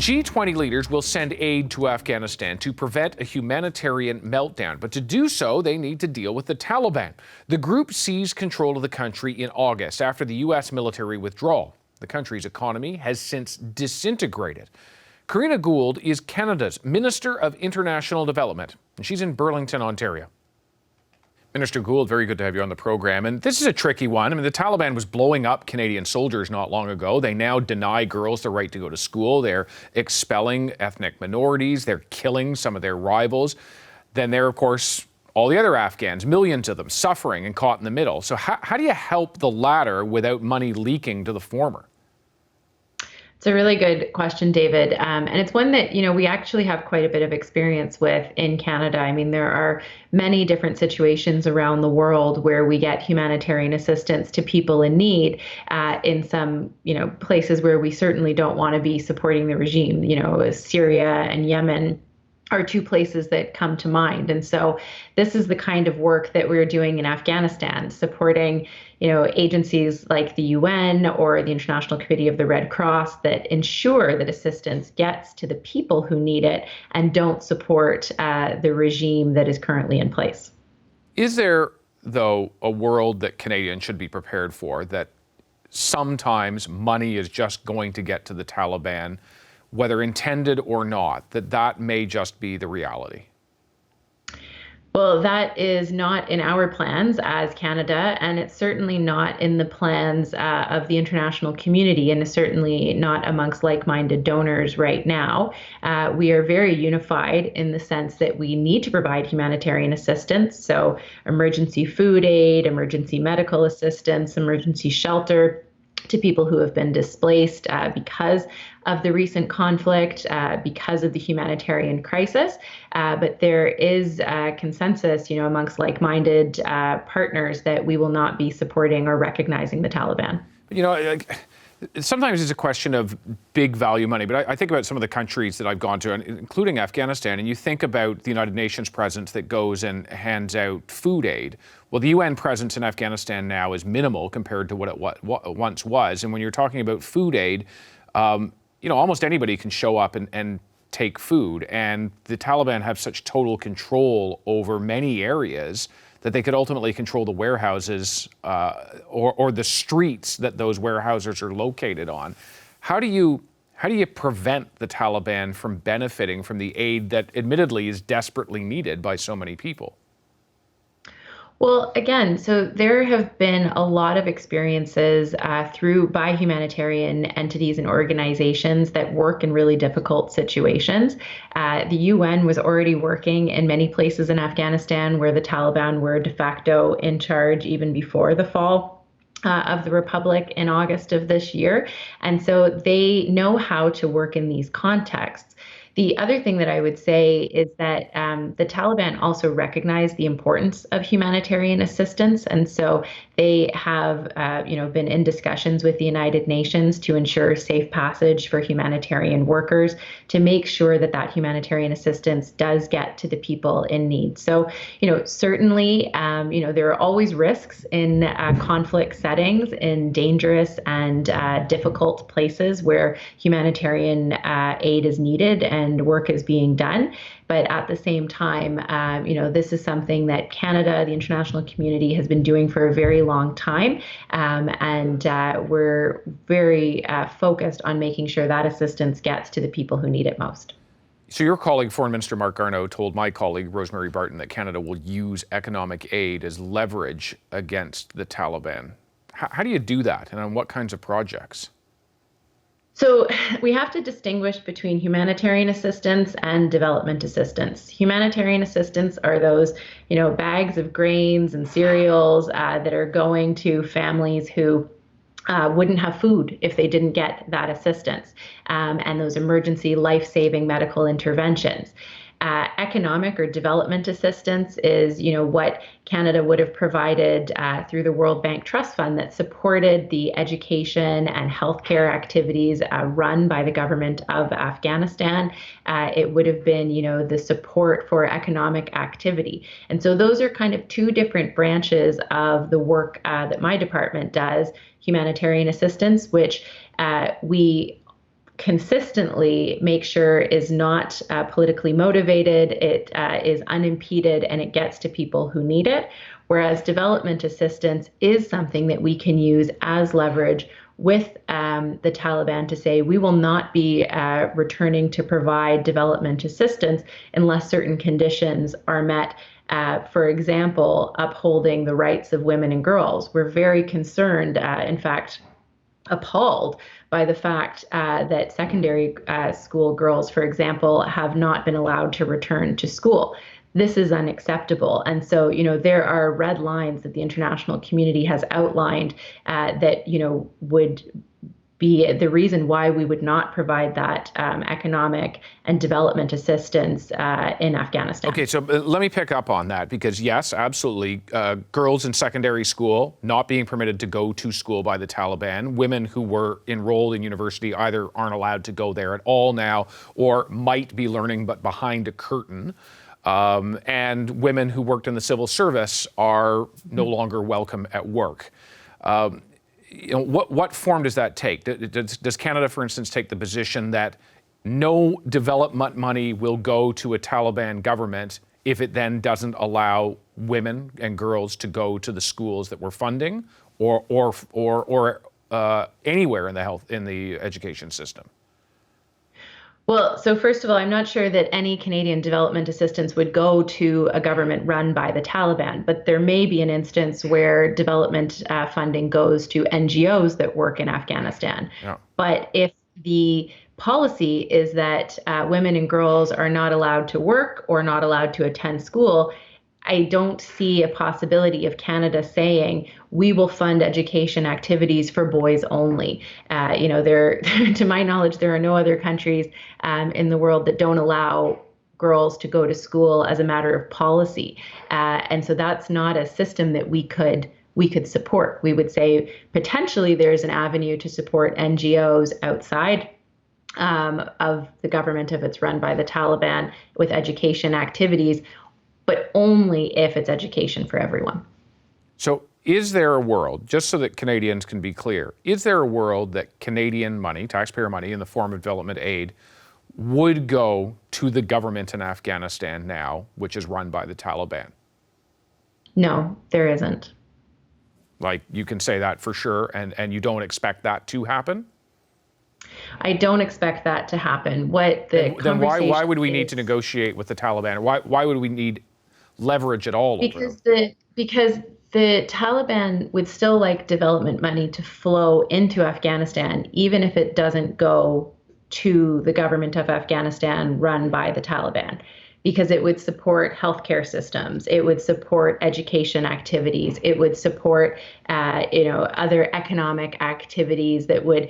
G20 leaders will send aid to Afghanistan to prevent a humanitarian meltdown. But to do so, they need to deal with the Taliban. The group seized control of the country in August after the U.S. military withdrawal. The country's economy has since disintegrated. Karina Gould is Canada's Minister of International Development, and she's in Burlington, Ontario. Minister Gould, very good to have you on the program. And this is a tricky one. I mean, the Taliban was blowing up Canadian soldiers not long ago. They now deny girls the right to go to school. They're expelling ethnic minorities. They're killing some of their rivals. Then there are, of course, all the other Afghans, millions of them, suffering and caught in the middle. So how do you help the latter without money leaking to the former? It's a really good question, David. And it's one that, we actually have quite a bit of experience with in Canada. I mean, there are many different situations around the world where we get humanitarian assistance to people in need in some, places where we certainly don't want to be supporting the regime. Syria and Yemen are two places that come to mind. And so this is the kind of work that we're doing in Afghanistan, supporting, agencies like the UN or the International Committee of the Red Cross that ensure that assistance gets to the people who need it and don't support the regime that is currently in place. Is there, though, a world that Canadians should be prepared for, that sometimes money is just going to get to the Taliban, whether intended or not, that may just be the reality? Well, that is not in our plans as Canada, and it's certainly not in the plans of the international community, and is certainly not amongst like-minded donors right now. We are very unified in the sense that we need to provide humanitarian assistance, so emergency food aid, emergency medical assistance, emergency shelter to people who have been displaced because of the recent conflict, because of the humanitarian crisis. But there is consensus, amongst like-minded partners that we will not be supporting or recognizing the Taliban. Sometimes it's a question of big value money, but I think about some of the countries that I've gone to, including Afghanistan, and you think about the United Nations presence that goes and hands out food aid. Well, the UN presence in Afghanistan now is minimal compared to what it once was. And when you're talking about food aid, almost anybody can show up and take food. And the Taliban have such total control over many areas that they could ultimately control the warehouses or the streets that those warehouses are located on. How do you prevent the Taliban from benefiting from the aid that admittedly is desperately needed by so many people? Well, again, so there have been a lot of experiences by humanitarian entities and organizations that work in really difficult situations. The UN was already working in many places in Afghanistan where the Taliban were de facto in charge even before the fall of the Republic in August of this year. And so they know how to work in these contexts. The other thing that I would say is that the Taliban also recognize the importance of humanitarian assistance. And so they have, been in discussions with the United Nations to ensure safe passage for humanitarian workers, to make sure that that humanitarian assistance does get to the people in need. So, certainly, there are always risks in conflict settings, in dangerous and difficult places where humanitarian aid is needed and work is being done. But at the same time, this is something that Canada, the international community, has been doing for a very long time. And we're very focused on making sure that assistance gets to the people who need it most. So your colleague, Foreign Minister Mark Garneau, told my colleague, Rosemary Barton, that Canada will use economic aid as leverage against the Taliban. How do you do that, and on what kinds of projects? So we have to distinguish between humanitarian assistance and development assistance. Humanitarian assistance are those, bags of grains and cereals that are going to families who wouldn't have food if they didn't get that assistance, and those emergency life-saving medical interventions. Economic or development assistance is, what Canada would have provided through the World Bank Trust Fund that supported the education and healthcare activities run by the government of Afghanistan. It would have been, the support for economic activity. And so those are kind of two different branches of the work that my department does. Humanitarian assistance, which we consistently make sure is not politically motivated, it is unimpeded, and it gets to people who need it. Whereas development assistance is something that we can use as leverage with the Taliban to say we will not be returning to provide development assistance unless certain conditions are met. For example, upholding the rights of women and girls. We're very concerned, in fact, appalled by the fact that secondary school girls, for example, have not been allowed to return to school. This is unacceptable. And so, there are red lines that the international community has outlined that, would be the reason why we would not provide that economic and development assistance in Afghanistan. Okay, so let me pick up on that because, yes, absolutely, girls in secondary school not being permitted to go to school by the Taliban. Women who were enrolled in university either aren't allowed to go there at all now or might be learning but behind a curtain. And women who worked in the civil service are no longer welcome at work. What form does that take? Does Canada, for instance, take the position that no development money will go to a Taliban government if it then doesn't allow women and girls to go to the schools that we're funding, or anywhere in the education system? Well, so first of all, I'm not sure that any Canadian development assistance would go to a government run by the Taliban, but there may be an instance where development funding goes to NGOs that work in Afghanistan. Yeah. But if the policy is that women and girls are not allowed to work or not allowed to attend school, I don't see a possibility of Canada saying we will fund education activities for boys only. To my knowledge, there are no other countries in the world that don't allow girls to go to school as a matter of policy. And so that's not a system that we could support. We would say potentially there's an avenue to support NGOs outside of the government if it's run by the Taliban with education activities, but only if it's education for everyone. So is there a world, just so that Canadians can be clear, is there a world that Canadian money, taxpayer money in the form of development aid, would go to the government in Afghanistan now, which is run by the Taliban? No, there isn't. Like, you can say that for sure, and you don't expect that to happen? I don't expect that to happen. Then why would we need to negotiate with the Taliban? Why would we need leverage at all? Because the Taliban would still like development money to flow into Afghanistan, even if it doesn't go to the government of Afghanistan run by the Taliban, because it would support healthcare systems, it would support education activities, it would support other economic activities that would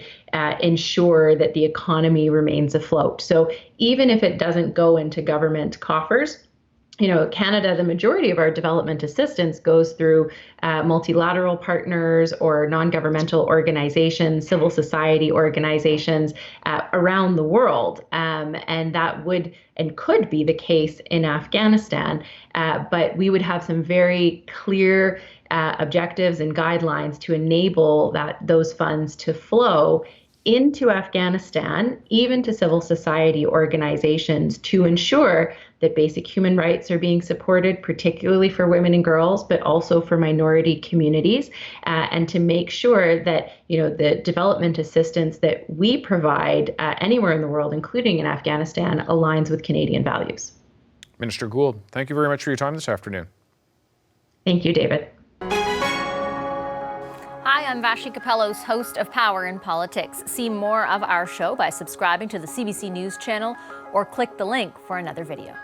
ensure that the economy remains afloat. So even if it doesn't go into government coffers, Canada, the majority of our development assistance goes through multilateral partners or non-governmental organizations, civil society organizations around the world. And that would and could be the case in Afghanistan. But we would have some very clear objectives and guidelines to enable those funds to flow into Afghanistan, even to civil society organizations, to ensure that basic human rights are being supported, particularly for women and girls, but also for minority communities, and to make sure that the development assistance that we provide anywhere in the world, including in Afghanistan, aligns with Canadian values. Minister Gould, thank you very much for your time this afternoon. Thank you, David. Hi, I'm Vashi Capellos, host of Power in Politics. See more of our show by subscribing to the CBC News channel or click the link for another video.